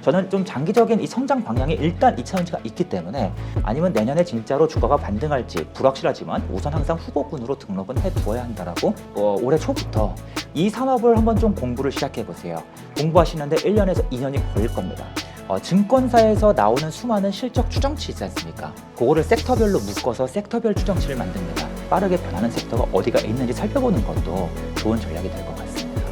저는 좀 장기적인 이 성장 방향이 일단 2차전지가 있기 때문에 아니면 내년에 진짜로 주가가 반등할지 불확실하지만 우선 항상 후보군으로 등록은 해두어야 한다라고 올해 초부터 이 산업을 한번 좀 공부를 시작해 보세요. 공부하시는데 1년에서 2년이 걸릴 겁니다. 증권사에서 나오는 수많은 실적 추정치 있지 않습니까? 그거를 섹터별로 묶어서 섹터별 추정치를 만듭니다. 빠르게 변하는 섹터가 어디가 있는지 살펴보는 것도 좋은 전략이 될 것 같습니다.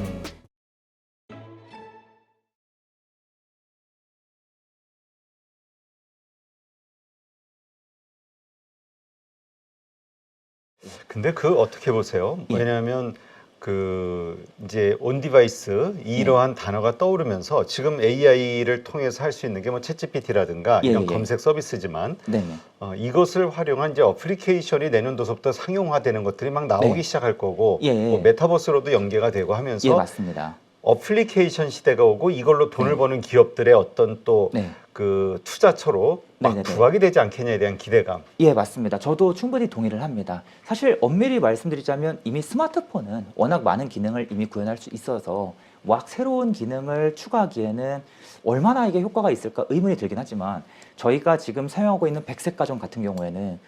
근데 그 어떻게 보세요? 예. 왜냐하면 그 이제 온 디바이스 이러한 단어가 떠오르면서 지금 AI를 통해서 할 수 있는 게 뭐 챗GPT라든가 이런 예. 검색 서비스지만 네네. 이것을 활용한 이제 어플리케이션이 내년도서부터 상용화되는 것들이 막 나오기 네. 시작할 거고 예. 뭐 메타버스로도 연계가 되고 하면서 예, 맞습니다. 어플리케이션 시대가 오고 이걸로 돈을 네. 버는 기업들의 어떤 또 네. 그 투자처로 막 네네네. 부각이 되지 않겠냐에 대한 기대감. 예, 맞습니다. 저도 충분히 동의를 합니다. 사실 엄밀히 말씀드리자면 이미 스마트폰은 워낙 많은 기능을 이미 구현할 수 있어서 막 새로운 기능을 추가하기에는 얼마나 이게 효과가 있을까 의문이 들긴 하지만 저희가 지금 사용하고 있는 백색 가전 같은 경우에는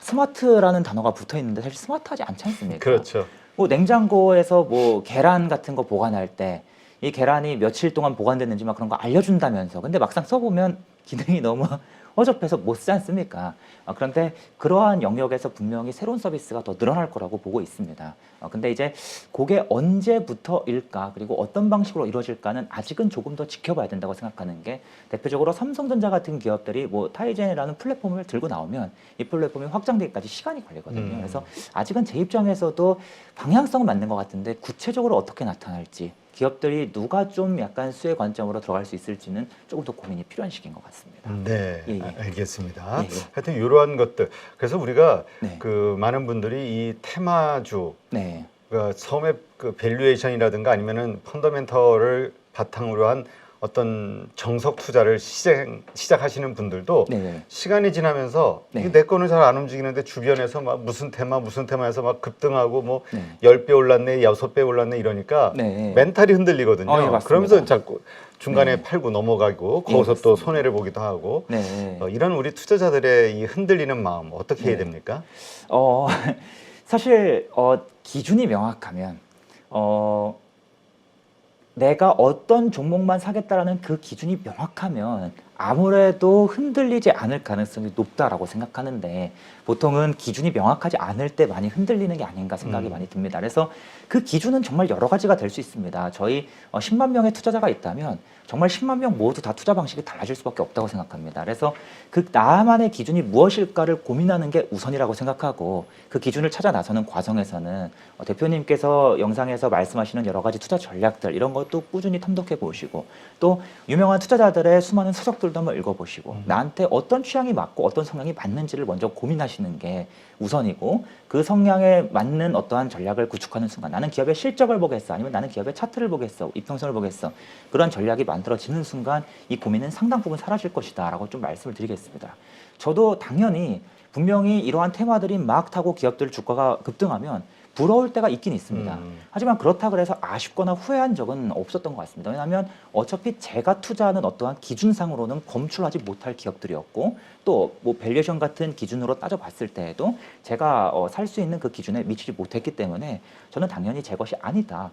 스마트라는 단어가 붙어 있는데 사실 스마트하지 않지 않습니까? 그렇죠. 뭐 냉장고에서 뭐 계란 같은 거 보관할 때 이 계란이 며칠 동안 보관됐는지 막 그런 거 알려준다면서 근데 막상 써보면 기능이 너무 허접해서 못 쓰지 않습니까? 그런데 그러한 영역에서 분명히 새로운 서비스가 더 늘어날 거라고 보고 있습니다. 근데 이제 그게 언제부터일까 그리고 어떤 방식으로 이루어질까는 아직은 조금 더 지켜봐야 된다고 생각하는 게 대표적으로 삼성전자 같은 기업들이 뭐 타이젠이라는 플랫폼을 들고 나오면 이 플랫폼이 확장되기까지 시간이 걸리거든요. 그래서 아직은 제 입장에서도 방향성은 맞는 것 같은데 구체적으로 어떻게 나타날지 기업들이 누가 좀 약간 수혜 관점으로 들어갈 수 있을지는 조금 더 고민이 필요한 시기인 것 같습니다. 네, 예, 예. 알겠습니다. 예, 예. 하여튼 이러한 것들. 그래서 우리가 네. 그 많은 분들이 이 테마주, 네. 그 처음에 그 밸류에이션이라든가 아니면은 펀더멘털을 바탕으로 한 어떤 정석 투자를 시작하시는 분들도 네. 시간이 지나면서 네. 이게 내 거는 잘 안 움직이는데 주변에서 막 무슨 테마에서 막 급등하고 뭐 네. 10배 올랐네, 6배 올랐네 이러니까 네. 멘탈이 흔들리거든요. 예, 맞습니다. 그러면서 자꾸 중간에 네. 팔고 넘어가고 예, 거기서 또 맞습니다. 손해를 보기도 하고 네. 이런 우리 투자자들의 이 흔들리는 마음 어떻게 해야 네. 됩니까? 사실 기준이 명확하면 내가 어떤 종목만 사겠다라는 그 기준이 명확하면 아무래도 흔들리지 않을 가능성이 높다라고 생각하는데 보통은 기준이 명확하지 않을 때 많이 흔들리는 게 아닌가 생각이 많이 듭니다. 그래서 그 기준은 정말 여러 가지가 될 수 있습니다. 저희 10만 명의 투자자가 있다면 정말 10만 명 모두 다 투자 방식이 달라질 수밖에 없다고 생각합니다. 그래서 그 나만의 기준이 무엇일까를 고민하는 게 우선이라고 생각하고 그 기준을 찾아 나서는 과정에서는 대표님께서 영상에서 말씀하시는 여러 가지 투자 전략들 이런 것도 꾸준히 탐독해 보시고 또 유명한 투자자들의 수많은 서적들도 한번 읽어보시고 나한테 어떤 취향이 맞고 어떤 성향이 맞는지를 먼저 고민하시는 게 우선이고 그 성향에 맞는 어떠한 전략을 구축하는 순간 나는 기업의 실적을 보겠어 아니면 나는 기업의 차트를 보겠어 이평선을 보겠어 그런 전략이 만들어지는 순간 이 고민은 상당 부분 사라질 것이다 라고 좀 말씀을 드리겠습니다. 저도 당연히 분명히 이러한 테마들이 막 타고 기업들 주가가 급등하면 부러울 때가 있긴 있습니다. 하지만 그렇다 그래서 아쉽거나 후회한 적은 없었던 것 같습니다. 왜냐하면 어차피 제가 투자하는 어떠한 기준상으로는 검출하지 못할 기업들이었고 또 뭐 밸류에이션 같은 기준으로 따져봤을 때에도 제가 살 수 있는 그 기준에 미치지 못했기 때문에 저는 당연히 제 것이 아니다.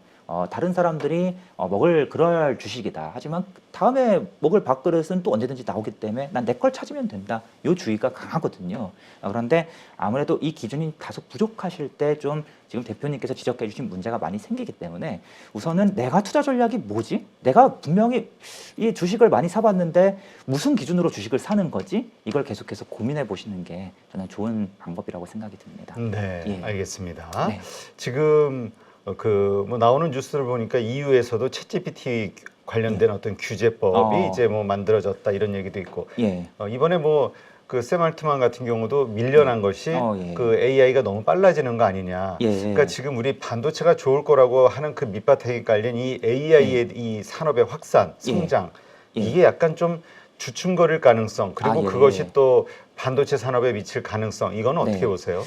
다른 사람들이 먹을 그럴 주식이다. 하지만 다음에 먹을 밥그릇은 또 언제든지 나오기 때문에 난 내 걸 찾으면 된다. 이 주의가 강하거든요. 그런데 아무래도 이 기준이 다소 부족하실 때 좀 지금 대표님께서 지적해 주신 문제가 많이 생기기 때문에 우선은 내가 투자 전략이 뭐지? 내가 분명히 이 주식을 많이 사봤는데 무슨 기준으로 주식을 사는 거지? 이걸 계속해서 고민해 보시는 게 저는 좋은 방법이라고 생각이 듭니다. 네, 예. 알겠습니다. 네. 지금 그 뭐 나오는 뉴스를 보니까 EU에서도 챗GPT 관련된 어떤 규제법이 이제 뭐 만들어졌다 이런 얘기도 있고 예. 이번에 뭐 그 샘 알트만 같은 경우도 밀려난 것이 예. 그 AI가 너무 빨라지는 거 아니냐. 예. 그러니까 지금 우리 반도체가 좋을 거라고 하는 그 밑바탕에 깔린 이 AI의 이 산업의 확산, 성장 예. 이게 약간 좀 주춤거릴 가능성 그리고 예, 그것이 예. 또 반도체 산업에 미칠 가능성 이건 어떻게 네. 보세요?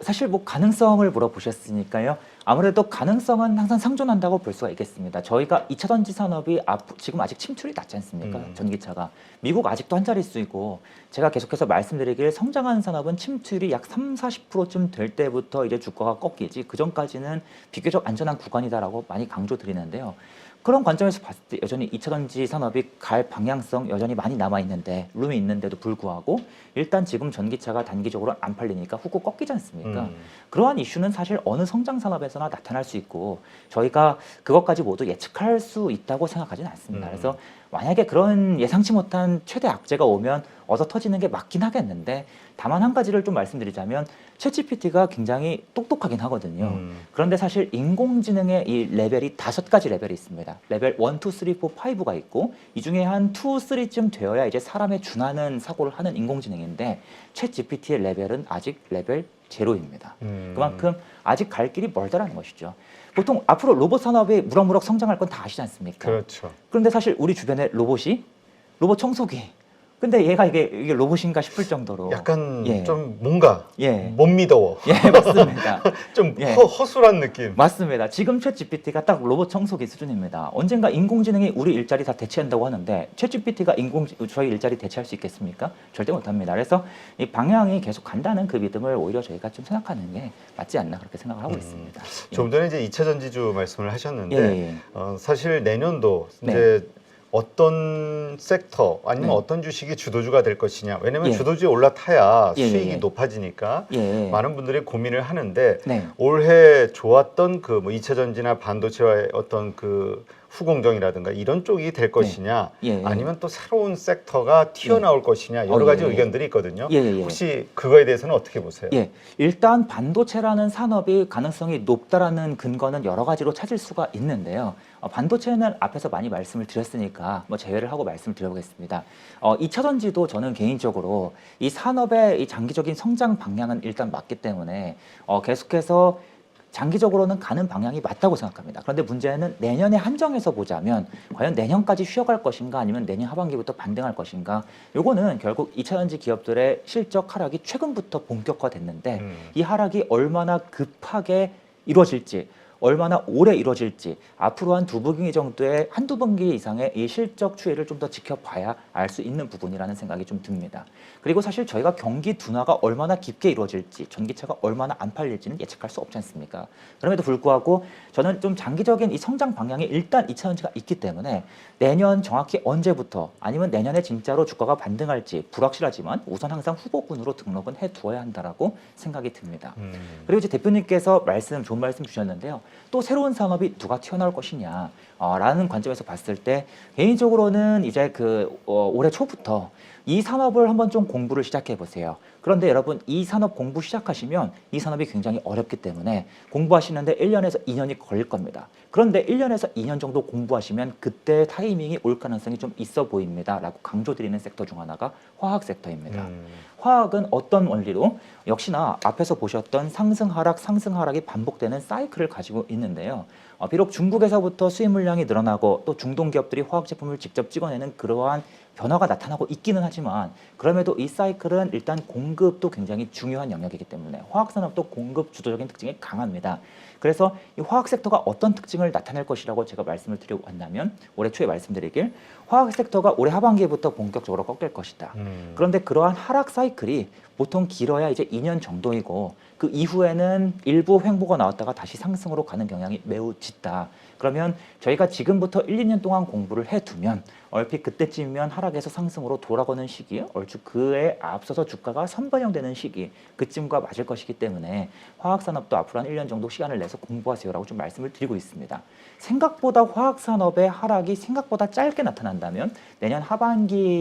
사실 뭐 가능성을 물어보셨으니까요. 아무래도 가능성은 항상 상존한다고 볼 수가 있겠습니다. 저희가 2차 전지 산업이 지금 아직 침투율이 낮지 않습니까? 전기차가. 미국 아직도 한 자릿수이고 제가 계속해서 말씀드리길 성장하는 산업은 침투율이 약 30-40%쯤 될 때부터 이제 주가가 꺾이지 그 전까지는 비교적 안전한 구간이다라고 많이 강조드리는데요. 그런 관점에서 봤을 때 여전히 2차 전지 산업이 갈 방향성 여전히 많이 남아있는데 룸이 있는데도 불구하고 일단 지금 전기차가 단기적으로 안 팔리니까 훅훅 꺾이지 않습니까? 그러한 이슈는 사실 어느 성장 산업에서나 나타날 수 있고 저희가 그것까지 모두 예측할 수 있다고 생각하지는 않습니다. 그래서 만약에 그런 예상치 못한 최대 악재가 오면 얻어 터지는 게 맞긴 하겠는데 다만 한 가지를 좀 말씀드리자면 챗GPT가 굉장히 똑똑하긴 하거든요. 그런데 사실 인공지능의 이 레벨이 5가지 레벨이 있습니다. 레벨 1, 2, 3, 4, 5가 있고 이 중에 한 2, 3쯤 되어야 이제 사람에 준하는 사고를 하는 인공지능인데 챗GPT의 레벨은 아직 레벨 제로입니다. 그만큼 아직 갈 길이 멀다라는 것이죠. 보통 앞으로 로봇 산업이 무럭무럭 성장할 건 다 아시지 않습니까? 그렇죠. 그런데 사실 우리 주변에 로봇 청소기. 근데 얘가 이게 로봇인가 싶을 정도로 약간 예. 좀 뭔가 예. 못 믿어워. 예, 맞습니다. 좀 예. 허술한 느낌. 맞습니다. 지금 챗GPT가 딱 로봇 청소기 수준입니다. 언젠가 인공지능이 우리 일자리 다 대체한다고 하는데 챗GPT가 저희 일자리 대체할 수 있겠습니까? 절대 못합니다. 그래서 이 방향이 계속 간다는 그 믿음을 오히려 저희가 좀 생각하는 게 맞지 않나 그렇게 생각을 하고 있습니다. 좀 전에 이제 2차 전지주 말씀을 하셨는데 예. 사실 내년도 네. 이제 어떤 섹터 아니면 네. 어떤 주식이 주도주가 될 것이냐. 왜냐하면 예. 주도주에 올라타야 예, 수익이 예. 높아지니까 예. 많은 분들이 고민을 하는데 네. 올해 좋았던 그 뭐 2차 전지나 반도체와의 어떤 그 후공정이라든가 이런 쪽이 될 것이냐 예. 아니면 또 새로운 섹터가 튀어나올 것이냐 여러 가지 예. 의견들이 있거든요. 예. 혹시 그거에 대해서는 어떻게 보세요? 예, 일단 반도체라는 산업이 가능성이 높다라는 근거는 여러 가지로 찾을 수가 있는데요. 반도체는 앞에서 많이 말씀을 드렸으니까 뭐 제외를 하고 말씀을 드려보겠습니다. 2차 전지도 저는 개인적으로 이 산업의 이 장기적인 성장 방향은 일단 맞기 때문에 계속해서 장기적으로는 가는 방향이 맞다고 생각합니다. 그런데 문제는 내년에 한정해서 보자면 과연 내년까지 쉬어갈 것인가 아니면 내년 하반기부터 반등할 것인가 요거는 결국 2차 전지 기업들의 실적 하락이 최근부터 본격화됐는데 이 하락이 얼마나 급하게 이루어질지 얼마나 오래 이루어질지 앞으로 한 두 분기 정도의 한두 분기 이상의 이 실적 추이를 좀 더 지켜봐야 알 수 있는 부분이라는 생각이 좀 듭니다. 그리고 사실 저희가 경기 둔화가 얼마나 깊게 이루어질지 전기차가 얼마나 안 팔릴지는 예측할 수 없지 않습니까? 그럼에도 불구하고 저는 좀 장기적인 이 성장 방향이 일단 2차 전지가 있기 때문에 내년 정확히 언제부터 아니면 내년에 진짜로 주가가 반등할지 불확실하지만 우선 항상 후보군으로 등록은 해두어야 한다라고 생각이 듭니다. 그리고 이제 대표님께서 좋은 말씀 주셨는데요. 또 새로운 산업이 누가 튀어나올 것이냐 라는 관점에서 봤을 때 개인적으로는 이제 올해 초부터 이 산업을 한번 좀 공부를 시작해 보세요. 그런데 여러분 이 산업 공부 시작하시면 이 산업이 굉장히 어렵기 때문에 공부하시는데 1년에서 2년이 걸릴 겁니다. 그런데 1년에서 2년 정도 공부하시면 그때 타이밍이 올 가능성이 좀 있어 보입니다. 라고 강조드리는 섹터 중 하나가 화학 섹터입니다. 화학은 어떤 원리로 역시나 앞에서 보셨던 상승 하락이 반복되는 사이클을 가지고 있는데요. 비록 중국에서부터 수입 물량이 늘어나고 또 중동 기업들이 화학 제품을 직접 찍어내는 그러한 변화가 나타나고 있기는 하지만 그럼에도 이 사이클은 일단 공급도 굉장히 중요한 영역이기 때문에 화학산업도 공급 주도적인 특징이 강합니다. 그래서 이 화학 섹터가 어떤 특징을 나타낼 것이라고 제가 말씀을 드려왔냐면 올해 초에 말씀드리길 화학 섹터가 올해 하반기부터 본격적으로 꺾일 것이다. 그런데 그러한 하락 사이클이 보통 길어야 이제 2년 정도이고 그 이후에는 일부 횡보가 나왔다가 다시 상승으로 가는 경향이 매우 짙다. 그러면 저희가 지금부터 1, 2년 동안 공부를 해두면 얼핏 그때쯤이면 하락에서 상승으로 돌아가는 시기, 얼추 그에 앞서서 주가가 선반영되는 시기, 그쯤과 맞을 것이기 때문에 화학산업도 앞으로 한 1년 정도 시간을 내서 공부하세요라고 좀 말씀을 드리고 있습니다. 생각보다 화학산업의 하락이 생각보다 짧게 나타난다면 내년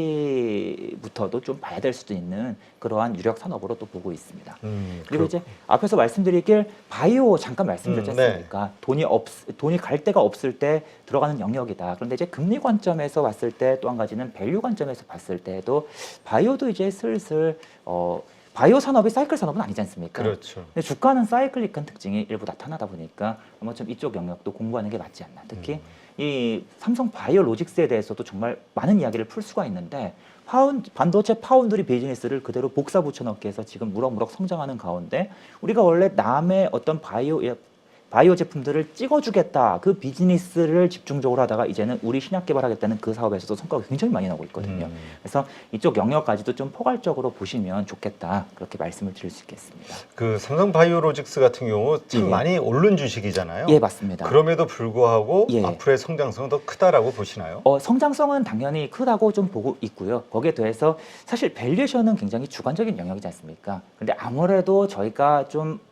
하반기부터도 좀 봐야 될 수도 있는 그러한 유력 산업으로 또 보고 있습니다. 그리고 이제 앞에서 말씀드리길 바이오 잠깐 말씀드렸지 않습니까? 네. 돈이 갈 데가 없을 때 들어가는 영역이다. 그런데 이제 금리 관점에서 봤을 때 또 한 가지는 밸류 관점에서 봤을 때도 바이오도 이제 슬슬 바이오 산업이 사이클 산업은 아니지 않습니까? 그렇죠. 근데 주가는 사이클릭한 특징이 일부 나타나다 보니까 아마 좀 이쪽 영역도 공부하는 게 맞지 않나. 특히 이 삼성 바이오로직스에 대해서도 정말 많은 이야기를 풀 수가 있는데 반도체 파운드리 비즈니스를 그대로 복사 붙여넣기 해서 지금 무럭무럭 성장하는 가운데 우리가 원래 남의 어떤 바이오 제품들을 찍어주겠다 그 비즈니스를 집중적으로 하다가 이제는 우리 신약 개발하겠다는 그 사업에서도 성과가 굉장히 많이 나오고 있거든요. 그래서 이쪽 영역까지도 좀 포괄적으로 보시면 좋겠다 그렇게 말씀을 드릴 수 있겠습니다. 그 삼성 바이오로직스 같은 경우 참 예. 많이 오른 주식이잖아요. 예, 맞습니다. 그럼에도 불구하고 예. 앞으로의 성장성은 더 크다라고 보시나요? 성장성은 당연히 크다고 좀 보고 있고요. 거기에 더해서 사실 밸류에이션은 굉장히 주관적인 영역이지 않습니까? 근데 아무래도 저희가 좀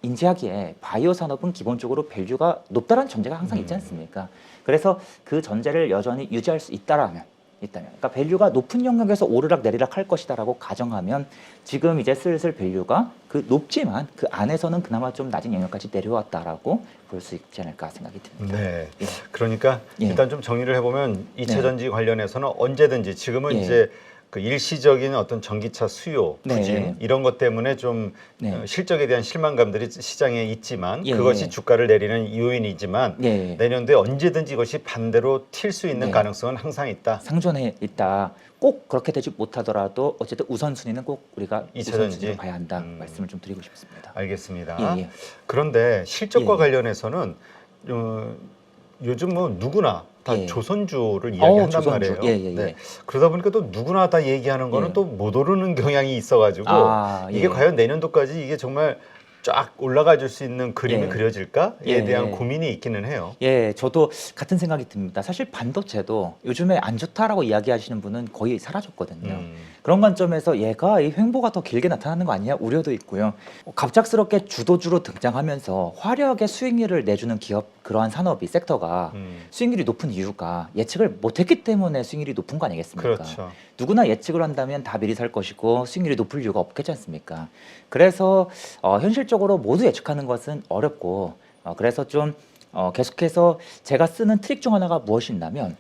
인지하기에 바이오 산업은 기본적으로 밸류가 높다는 전제가 항상 있지 않습니까? 그래서 그 전제를 여전히 유지할 수 있다면, 그러니까 밸류가 높은 영역에서 오르락 내리락 할 것이다라고 가정하면 지금 이제 슬슬 밸류가 그 높지만 그 안에서는 그나마 좀 낮은 영역까지 내려왔다라고 볼 수 있지 않을까 생각이 듭니다. 네. 예. 그러니까 예. 일단 좀 정리를 해보면 2차 네. 전지 관련해서는 언제든지 지금은 예. 이제 그 일시적인 어떤 전기차 수요, 네. 부진 이런 것 때문에 좀 네. 실적에 대한 실망감들이 시장에 있지만 예. 그것이 주가를 내리는 요인이지만 예. 내년도에 언제든지 이것이 반대로 튈 수 있는 네. 가능성은 항상 있다. 상존해 있다. 꼭 그렇게 되지 못하더라도 어쨌든 우선순위는 꼭 우리가 이차 우선순위로 전지. 봐야 한다 말씀을 좀 드리고 싶습니다. 알겠습니다. 예, 예. 그런데 실적과 예. 관련해서는 요즘 뭐 누구나 다 예. 조선주를 이야기한단 조선주. 말이에요. 예, 예, 예. 네. 그러다 보니까 또 누구나 다 얘기하는 거는 예. 또 못 오르는 경향이 있어가지고 예. 이게 과연 내년도까지 이게 정말 쫙 올라가 줄 수 있는 그림이 예. 그려질까에 예. 대한 고민이 있기는 해요. 예, 저도 같은 생각이 듭니다. 사실 반도체도 요즘에 안 좋다라고 이야기하시는 분은 거의 사라졌거든요. 그런 관점에서 얘가 이 횡보가 더 길게 나타나는 거 아니냐 우려도 있고요. 갑작스럽게 주도주로 등장하면서 화려하게 수익률을 내주는 기업 그러한 산업이 섹터가 수익률이 높은 이유가 예측을 못했기 때문에 수익률이 높은 거 아니겠습니까? 그렇죠. 누구나 예측을 한다면 다 미리 살 것이고 수익률이 높을 이유가 없겠지 않습니까? 그래서 현실적으로 모두 예측하는 것은 어렵고 그래서 좀 계속해서 제가 쓰는 트릭 중 하나가 무엇이냐면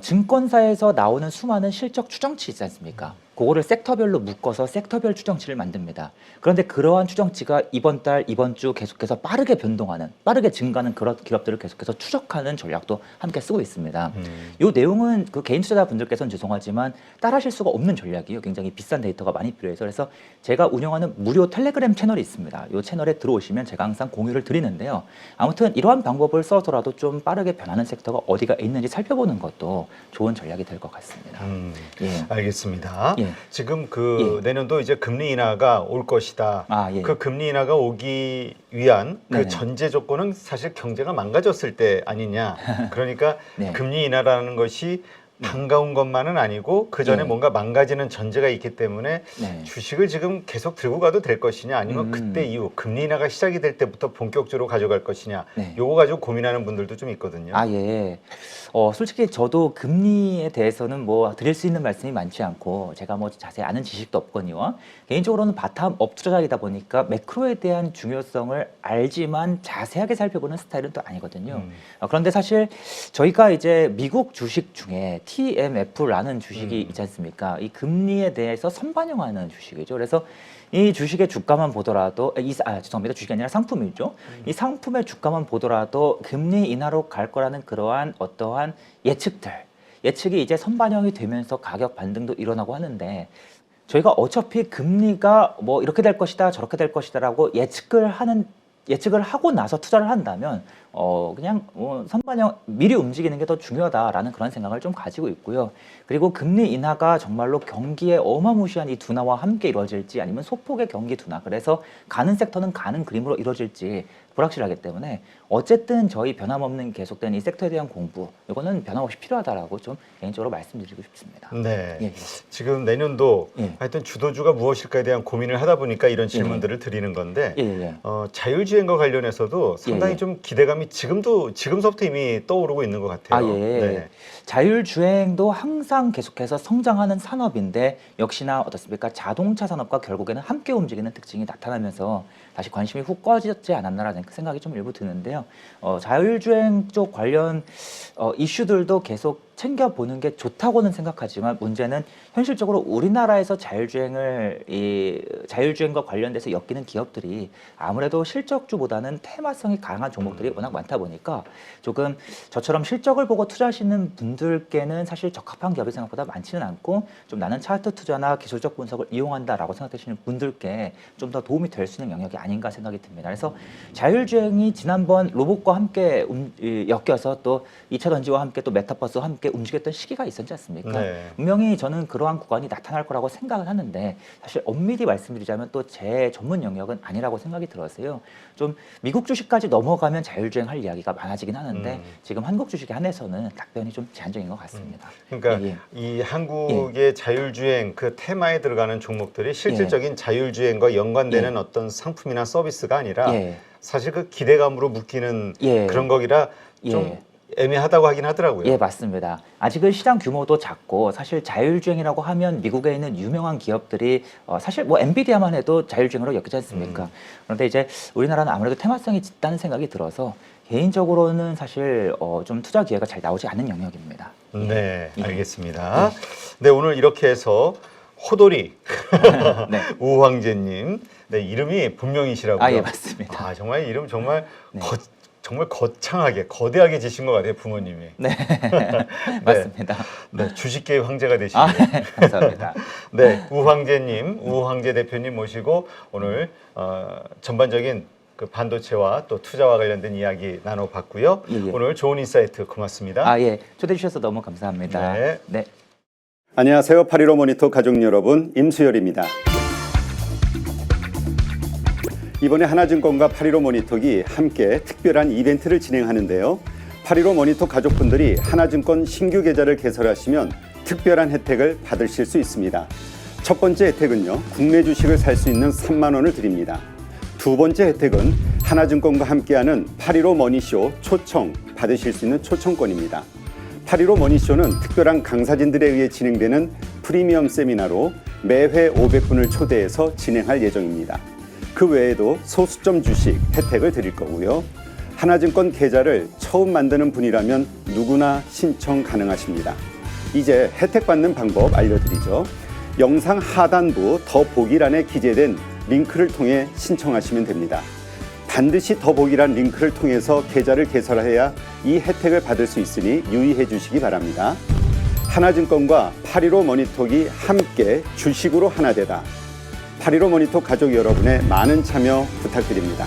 증권사에서 나오는 수많은 실적 추정치 있지 않습니까? 그거를 섹터별로 묶어서 섹터별 추정치를 만듭니다. 그런데 그러한 추정치가 이번 달, 이번 주 계속해서 빠르게 변동하는, 빠르게 증가하는 그런 기업들을 계속해서 추적하는 전략도 함께 쓰고 있습니다. 이 내용은 그 개인 투자자분들께서는 죄송하지만 따라하실 수가 없는 전략이에요. 굉장히 비싼 데이터가 많이 필요해서. 그래서 제가 운영하는 무료 텔레그램 채널이 있습니다. 이 채널에 들어오시면 제가 항상 공유를 드리는데요. 아무튼 이러한 방법을 써서라도 좀 빠르게 변하는 섹터가 어디가 있는지 살펴보는 것도 좋은 전략이 될 것 같습니다. 예. 알겠습니다. 예. 지금 그 내년도 이제 금리 인하가 올 것이다. 예. 그 금리 인하가 오기 위한 그 네네. 전제 조건은 사실 경제가 망가졌을 때 아니냐. 그러니까 네. 금리 인하라는 것이 반가운 것만은 아니고 그 전에 네. 뭔가 망가지는 전제가 있기 때문에 네. 주식을 지금 계속 들고 가도 될 것이냐 아니면 그때 이후 금리 인하가 시작이 될 때부터 본격적으로 가져갈 것이냐 네. 요거 가지고 고민하는 분들도 좀 있거든요. 예. 솔직히 저도 금리에 대해서는 뭐 드릴 수 있는 말씀이 많지 않고 제가 뭐 자세히 아는 지식도 없거니와 개인적으로는 바텀업 투자자이다 보니까 매크로에 대한 중요성을 알지만 자세하게 살펴보는 스타일은 또 아니거든요. 그런데 사실 저희가 이제 미국 주식 중에 TMF라는 주식이 있지 않습니까? 이 금리에 대해서 선반영하는 주식이죠. 그래서 이 주식의 주가만 보더라도 죄송합니다. 주식이 아니라 상품이죠. 이 상품의 주가만 보더라도 금리 인하로 갈 거라는 그러한 어떠한 예측이 이제 선반영이 되면서 가격 반등도 일어나고 하는데 저희가 어차피 금리가 뭐 이렇게 될 것이다 저렇게 될 것이다라고 예측을 하고 나서 투자를 한다면 그냥 선반영 미리 움직이는 게 더 중요하다라는 그런 생각을 좀 가지고 있고요. 그리고 금리 인하가 정말로 경기에 어마무시한 이 둔화와 함께 이루어질지 아니면 소폭의 경기 둔화 그래서 가는 섹터는 가는 그림으로 이루어질지 불확실하기 때문에 어쨌든 저희 변함없는 계속된 이 섹터에 대한 공부 이거는 변함없이 필요하다라고 좀 개인적으로 말씀드리고 싶습니다. 네. 예. 지금 내년도 예. 하여튼 주도주가 무엇일까에 대한 고민을 하다 보니까 이런 질문들을 드리는 건데 예. 자율주행과 관련해서도 상당히 예. 좀 기대감이 지금서부터 이미 떠오르고 있는 것 같아요. 예. 네. 자율주행도 항상 계속해서 성장하는 산업인데 역시나 어떻습니까? 자동차 산업과 결국에는 함께 움직이는 특징이 나타나면서 다시 관심이 훅 꺼지지 않았나라는 생각이 좀 일부 드는데요. 자율주행 쪽 관련 이슈들도 계속 챙겨보는 게 좋다고는 생각하지만 문제는 현실적으로 우리나라에서 자율주행과 관련돼서 엮이는 기업들이 아무래도 실적주보다는 테마성이 강한 종목들이 워낙 많다 보니까 조금 저처럼 실적을 보고 투자하시는 분들께는 사실 적합한 기업이 생각보다 많지는 않고 좀 나는 차트 투자나 기술적 분석을 이용한다라고 생각하시는 분들께 좀 더 도움이 될 수 있는 영역이 아닌가 생각이 듭니다. 그래서 자율주행이 지난번 로봇과 함께 엮여서 또 2차 전지와 함께 또 메타버스와 함께 움직였던 시기가 있었지 않습니까? 네. 분명히 저는 그러한 구간이 나타날 거라고 생각을 하는데 사실 엄밀히 말씀드리자면 또 제 전문 영역은 아니라고 생각이 들어서요. 좀 미국 주식까지 넘어가면 자율주행 할 이야기가 많아지긴 하는데 지금 한국 주식에 한해서는 답변이 좀 제한적인 것 같습니다. 그러니까 예, 이 한국의 자율주행 그 테마에 들어가는 종목들이 실질적인 자율주행과 연관되는 어떤 상품이나 서비스가 아니라 예. 사실 그 기대감으로 묶이는 예. 그런 거기라 좀 예. 애매하다고 하긴 하더라고요. 예, 맞습니다. 아직은 시장 규모도 작고 사실 자율주행이라고 하면 미국에 있는 유명한 기업들이 사실 뭐 엔비디아만 해도 자율주행으로 엮이지 않습니까? 그런데 이제 우리나라는 아무래도 테마성이 짙다는 생각이 들어서 개인적으로는 사실 좀 투자 기회가 잘 나오지 않는 영역입니다. 네, 예. 알겠습니다. 네, 오늘 이렇게 해서 호돌이 네. 우황재님, 네, 이름이 본명이시라고요. 아, 예, 맞습니다. 아, 정말 이름 정말 네. 정말 거창하게 거대하게 지신 것 같아요, 부모님이. 네, 맞습니다. 네, 주식계의 황제가 되시네요. 아, 네, 감사합니다. 네, 우황재님, 우황재 대표님 모시고 오늘 전반적인 그 반도체와 또 투자와 관련된 이야기 나눠봤고요. 예, 예. 오늘 좋은 인사이트 고맙습니다. 아, 예, 초대해 주셔서 너무 감사합니다. 네. 네. 안녕하세요. 8.15 모니터 가족 여러분, 임수열입니다. 이번에 하나증권과 8.15 모니터기 함께 특별한 이벤트를 진행하는데요. 8.15 모니터 가족분들이 하나증권 신규 계좌를 개설하시면 특별한 혜택을 받으실 수 있습니다. 첫 번째 혜택은요, 국내 주식을 살 수 있는 3만 원을 드립니다. 두 번째 혜택은 하나증권과 함께하는 8.15 머니쇼 초청 받으실 수 있는 초청권입니다. 8.15 머니쇼는 특별한 강사진들에 의해 진행되는 프리미엄 세미나로 매회 500분을 초대해서 진행할 예정입니다. 그 외에도 소수점 주식 혜택을 드릴 거고요. 하나증권 계좌를 처음 만드는 분이라면 누구나 신청 가능하십니다. 이제 혜택 받는 방법 알려드리죠. 영상 하단부 더보기란에 기재된 링크를 통해 신청하시면 됩니다. 반드시 더보기란 링크를 통해서 계좌를 개설해야 이 혜택을 받을 수 있으니 유의해 주시기 바랍니다. 하나증권과 8.15 모니터기 함께 주식으로 하나 되다. 8.15 모니터 가족 여러분의 많은 참여 부탁드립니다.